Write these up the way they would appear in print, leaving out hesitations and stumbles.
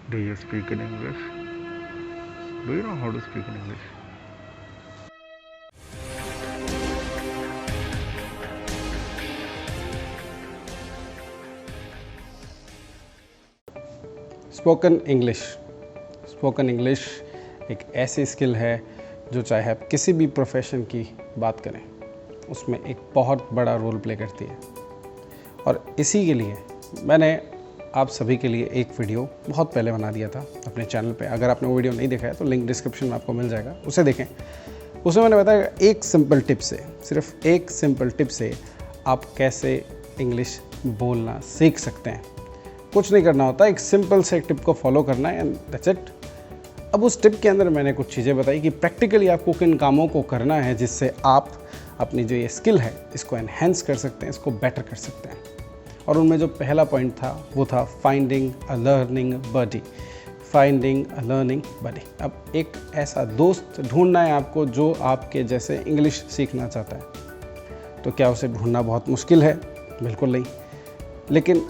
Do you speak in English? Do you know how to speak in English? Spoken English एक ऐसी skill है जो चाहे आप किसी भी प्रोफेशन की बात करें उसमें एक बहुत बड़ा रोल प्ले करती है। और इसी के लिए मैंने आप सभी के लिए एक वीडियो बहुत पहले बना दिया था अपने चैनल पे। अगर आपने वो वीडियो नहीं देखा है तो लिंक डिस्क्रिप्शन में आपको मिल जाएगा, उसे देखें। उसमें मैंने बताया एक सिंपल टिप से, सिर्फ एक सिंपल टिप से आप कैसे इंग्लिश बोलना सीख सकते हैं। कुछ नहीं करना होता, एक सिंपल से टिप को फॉलो करना है एंड दैट्स इट। अब उस टिप के अंदर मैंने कुछ चीज़ें बताई कि प्रैक्टिकली आपको किन कामों को करना है जिससे आप अपनी जो ये स्किल है इसको एनहेंस कर सकते हैं, इसको बेटर कर सकते हैं। और उनमें जो पहला पॉइंट था वो था finding a learning buddy. Finding a learning buddy. अब एक ऐसा दोस्त ढूंढना है आपको जो आपके जैसे इंग्लिश सीखना चाहता है। तो क्या उसे ढूंढना बहुत मुश्किल है? बिल्कुल नहीं। लेकिन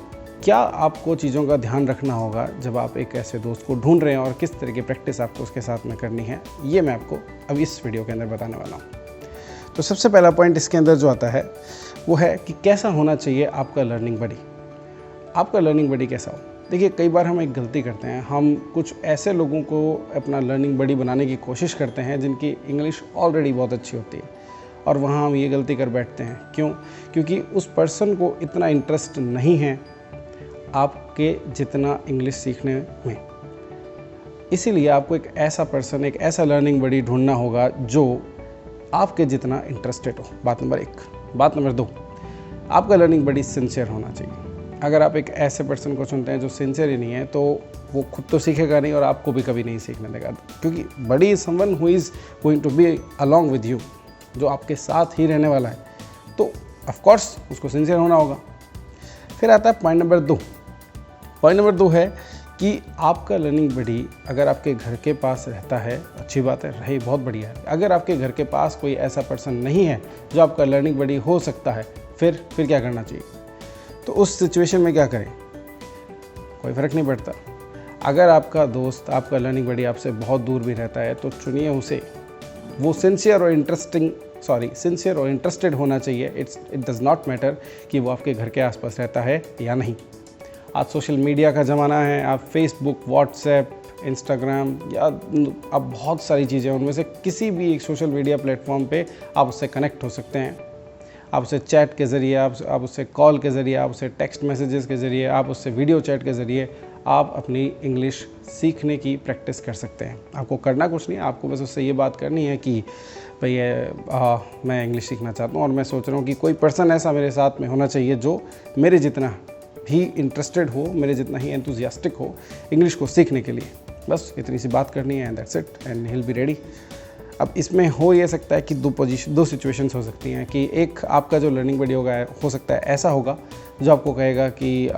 क्या आपको चीज़ों का ध्यान रखना होगा जब आप एक ऐसे दोस्त को ढूंढ रहे हैं और किस तरह की प्रैक्टिस आपको उसके साथ में करनी है, ये मैं आपको अब इस वीडियो के अंदर बताने वाला हूँ। तो सबसे पहला पॉइंट इसके अंदर जो आता है वो है कि कैसा होना चाहिए आपका लर्निंग बडी। आपका लर्निंग बडी कैसा हो? देखिए, कई बार हम एक गलती करते हैं, हम कुछ ऐसे लोगों को अपना लर्निंग बडी बनाने की कोशिश करते हैं जिनकी इंग्लिश ऑलरेडी बहुत अच्छी होती है, और वहाँ हम ये गलती कर बैठते हैं। क्यों? क्योंकि उस पर्सन को इतना इंटरेस्ट नहीं है आपके जितना इंग्लिश सीखने में। इसीलिए आपको एक ऐसा पर्सन, एक ऐसा लर्निंग बडी ढूंढना होगा जो आपके जितना इंटरेस्टेड हो। बात नंबर 1। बात नंबर 2, आपका लर्निंग बडी सिंसियर होना चाहिए। अगर आप एक ऐसे पर्सन को चुनते हैं जो सिंसियर ही नहीं है तो वो खुद तो सीखेगा नहीं और आपको भी कभी नहीं सीखने देगा। क्योंकि buddy is someone who is going to be along with you, जो आपके साथ ही रहने वाला है, तो ऑफ कोर्स उसको सिंसियर होना होगा। फिर आता है पॉइंट नंबर 2। पॉइंट नंबर 2 है कि आपका लर्निंग बडी अगर आपके घर के पास रहता है, अच्छी बात है, रही, बहुत बढ़िया है। अगर आपके घर के पास कोई ऐसा पर्सन नहीं है जो आपका लर्निंग बडी हो सकता है, फिर क्या करना चाहिए? तो उस सिचुएशन में क्या करें? कोई फ़र्क नहीं पड़ता। अगर आपका दोस्त, आपका लर्निंग बडी आपसे बहुत दूर भी रहता है तो चुनिए उसे। वो सिंसियर और इंटरेस्टेड होना चाहिए। इट डज़ नॉट मैटर कि वो आपके घर के आसपास रहता है या नहीं। आज सोशल मीडिया का ज़माना है, आप फेसबुक, व्हाट्सएप, इंस्टाग्राम या अब बहुत सारी चीज़ें, उनमें से किसी भी एक सोशल मीडिया प्लेटफॉर्म पे आप उससे कनेक्ट हो सकते हैं। आप उससे चैट के ज़रिए, आप उससे कॉल के ज़रिए, आप उससे टेक्स्ट मैसेजेस के ज़रिए, आप उससे वीडियो चैट के ज़रिए आप अपनी इंग्लिश सीखने की प्रैक्टिस कर सकते हैं। आपको करना कुछ नहीं, आपको बस उससे ये बात करनी है कि भैया मैं इंग्लिश सीखना चाहता हूँ और मैं सोच रहा हूँ कि कोई पर्सन ऐसा मेरे साथ में होना चाहिए जो मेरे जितना भी इंटरेस्टेड हो, मेरे जितना ही एंथुजियास्टिक हो इंग्लिश को सीखने के लिए। बस इतनी सी बात करनी है, that's it, and he will be ready. अब इसमें हो ये सकता है कि दो सिचुएशंस हो सकती हैं कि एक आपका जो लर्निंग बडी होगा, हो सकता है ऐसा होगा जो आपको कहेगा कि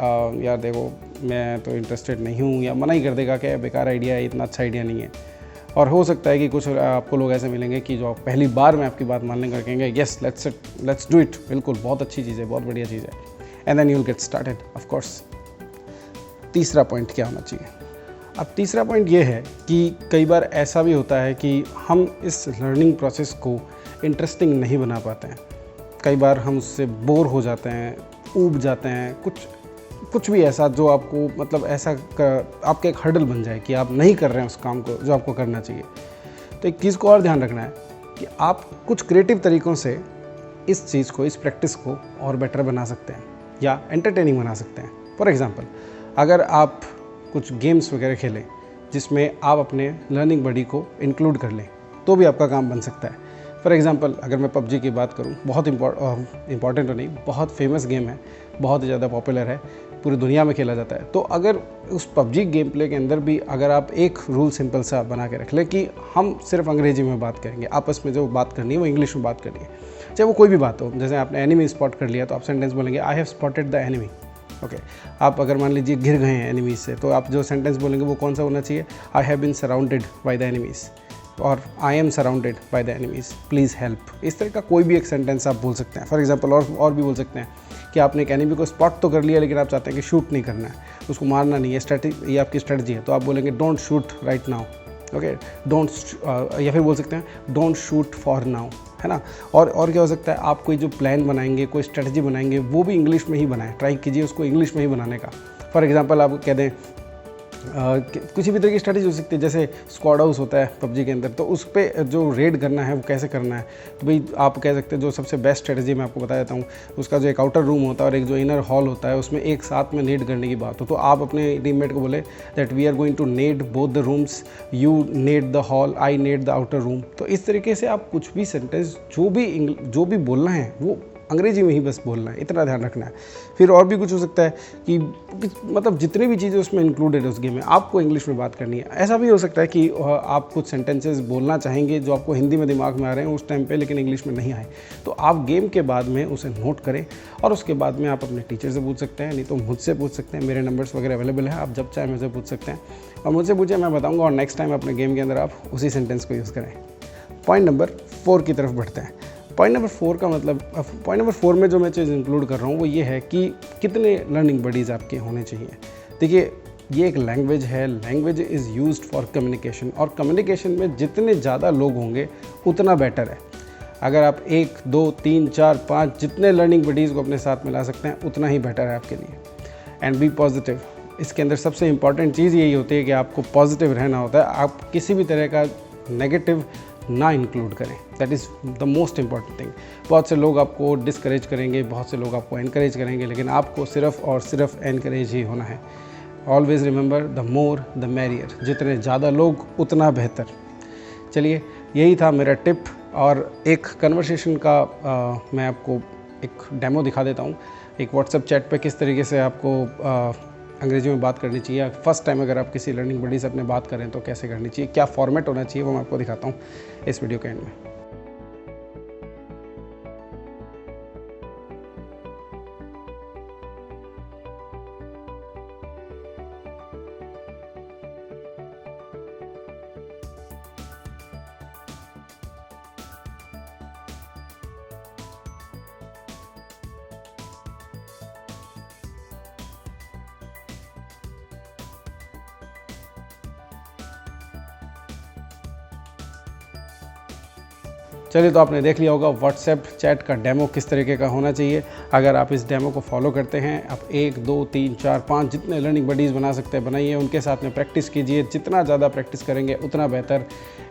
यार देखो मैं तो इंटरेस्टेड नहीं हूँ, या मना ही कर देगा कि बेकार आइडिया है, इतना अच्छा आइडिया नहीं है। और हो सकता है कि कुछ आपको लोग ऐसे मिलेंगे कि जो पहली बार में आपकी बात मानने का कहेंगे यस लेट्स डू इट, बिल्कुल बहुत अच्छी चीज़ है, बहुत बढ़िया चीज़ है, and then you will get started of course. तीसरा पॉइंट क्या होना चाहिए? अब तीसरा पॉइंट ये है कि कई बार ऐसा भी होता है कि हम इस लर्निंग प्रोसेस को इंटरेस्टिंग नहीं बना पाते हैं। कई बार हम उससे बोर हो जाते हैं, ऊब जाते हैं, कुछ भी ऐसा जो आपको मतलब ऐसा आपका एक हर्डल बन जाए कि आप नहीं कर रहे हैं उस काम को जो आपको करना चाहिए। तो एक चीज़ को और ध्यान रखना है कि आप कुछ क्रिएटिव तरीक़ों से इस चीज़ को, इस प्रैक्टिस को और बेटर बना सकते हैं या एंटरटेनिंग बना सकते हैं। फॉर एग्ज़ाम्पल, अगर आप कुछ गेम्स वगैरह खेलें जिसमें आप अपने लर्निंग बडी को इंक्लूड कर लें तो भी आपका काम बन सकता है। फॉर एग्ज़ाम्पल, अगर मैं पबजी की बात करूं, बहुत इंपॉर्टेंट तो नहीं, बहुत फेमस गेम है, बहुत ज़्यादा पॉपुलर है, पूरी दुनिया में खेला जाता है। तो अगर उस पबजी गेम प्ले के अंदर भी अगर आप एक रूल सिंपल सा बना के रख लें कि हम सिर्फ अंग्रेजी में बात करेंगे, आपस में जो बात करनी है वो इंग्लिश में बात करनी है, चाहे वो कोई भी बात हो। जैसे आपने एनिमी स्पॉट कर लिया तो आप सेंटेंस बोलेंगे I have spotted the enemy. Okay, आप अगर मान लीजिए घिर गए हैं एनिमीज से, तो आप जो सेंटेंस बोलेंगे वो कौन सा होना चाहिए? I have been surrounded by the enemies, और I am surrounded by the enemies, please help. इस तरह का कोई भी एक सेंटेंस आप बोल सकते हैं। फॉर एग्जांपल और भी बोल सकते हैं कि आपने एक एनिमी को स्पॉट तो कर लिया लेकिन आप चाहते हैं कि शूट नहीं करना है, उसको मारना नहीं है, स्ट्रेटजी, ये आपकी स्ट्रेटजी है, तो आप बोलेंगे don't shoot right now, okay, don't, या फिर बोल सकते हैं डोंट शूट फॉर नाउ, है ना। और क्या हो सकता है, आप कोई जो प्लान बनाएंगे, कोई स्ट्रेटजी बनाएंगे, वो भी इंग्लिश में ही बनाएं, ट्राई कीजिए उसको इंग्लिश में ही बनाने का। फॉर एग्जांपल आप कह दें किसी भी तरह की स्ट्रेटजी हो सकती है, जैसे स्क्वाड हाउस होता है पबजी के अंदर, तो उस पर जो रेड करना है वो कैसे करना है, तो भाई आप कह सकते हैं जो सबसे बेस्ट स्ट्रेटजी मैं आपको बता देता हूँ, उसका जो एक आउटर रूम होता है और एक जो इनर हॉल होता है, उसमें एक साथ में नेड करने की बात हो, तो आप अपने टीममेट को बोले that we are going to need both the rooms, you need the hall, I need the outer room. तो इस तरीके से आप कुछ भी सेंटेंस जो भी बोलना है वो अंग्रेजी में ही बस बोलना है, इतना ध्यान रखना है। फिर और भी कुछ हो सकता है कि मतलब जितनी भी चीज़ें उसमें इंक्लूडेड है उस गेम में, आपको इंग्लिश में बात करनी है। ऐसा भी हो सकता है कि आप कुछ सेंटेंसेस बोलना चाहेंगे जो आपको हिंदी में दिमाग में आ रहे हैं उस टाइम पे, लेकिन इंग्लिश में नहीं आए, तो आप गेम के बाद में उसे नोट करें और उसके बाद में आप अपने टीचर से पूछ सकते हैं, नहीं तो मुझसे पूछ सकते हैं, मेरे नंबर्स वगैरह अवेलेबल है, आप जब चाहे मुझसे पूछ सकते हैं और मुझसे पूछे, मैं बताऊँगा, और नेक्स्ट टाइम अपने गेम के अंदर आप उसी सेंटेंस को यूज़ करें। पॉइंट नंबर 4 की तरफ बढ़ते हैं। पॉइंट नंबर 4 का मतलब, पॉइंट नंबर 4 में जो मैं चीज़ इंक्लूड कर रहा हूँ वो ये है कि कितने लर्निंग बडीज़ आपके होने चाहिए। देखिए, ये एक लैंग्वेज है, language is used for communication, और कम्युनिकेशन में जितने ज़्यादा लोग होंगे उतना बेटर है। अगर आप 1, 2, 3, 4, 5 जितने लर्निंग बडीज़ को अपने साथ मिला सकते हैं उतना ही बेटर है आपके लिए। एंड बी पॉजिटिव, इसके अंदर सबसे इंपॉर्टेंट चीज़ यही होती है कि आपको पॉजिटिव रहना होता है, आप किसी भी तरह का नेगेटिव ना इंक्लूड करें, that is the most important thing. बहुत से लोग आपको डिस्करेज करेंगे, बहुत से लोग आपको एनकरेज करेंगे, लेकिन आपको सिर्फ और सिर्फ एनकरेज ही होना है। Always remember the more the merrier, जितने ज़्यादा लोग उतना बेहतर। चलिए, यही था मेरा टिप, और एक कन्वर्सेशन का मैं आपको एक डेमो दिखा देता हूँ। एक व्हाट्सएप चैट पे किस तरीके से आपको अंग्रेजी में बात करनी चाहिए, फर्स्ट टाइम अगर आप किसी लर्निंग बडी से अपने बात करें तो कैसे करनी चाहिए, क्या फॉर्मेट होना चाहिए, वो मैं आपको दिखाता हूँ इस वीडियो के एंड में। चलिए, तो आपने देख लिया होगा व्हाट्सएप चैट का डेमो किस तरीके का होना चाहिए। अगर आप इस डेमो को फॉलो करते हैं, आप 1, 2, 3, 4, 5 जितने लर्निंग बडीज़ बना सकते हैं बनाइए, उनके साथ में प्रैक्टिस कीजिए, जितना ज़्यादा प्रैक्टिस करेंगे उतना बेहतर।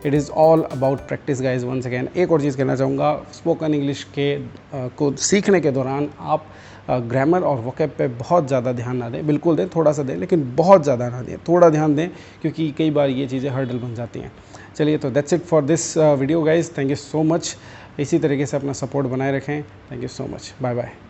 It is all about practice guys. Once again एक और चीज़ कहना चाहूँगा, स्पोकन इंग्लिश को सीखने के दौरान आप ग्रामर और वोकैब पे बहुत ज़्यादा ध्यान ना दें, बिल्कुल दें, थोड़ा सा दें, लेकिन बहुत ज़्यादा ना दें, थोड़ा ध्यान दें, क्योंकि कई बार ये चीज़ें हर्डल बन जाती हैं। चलिए, तो that's it for this video guys. Thank you so much. इसी तरीके से अपना सपोर्ट बनाए रखें। Thank you so much. Bye bye.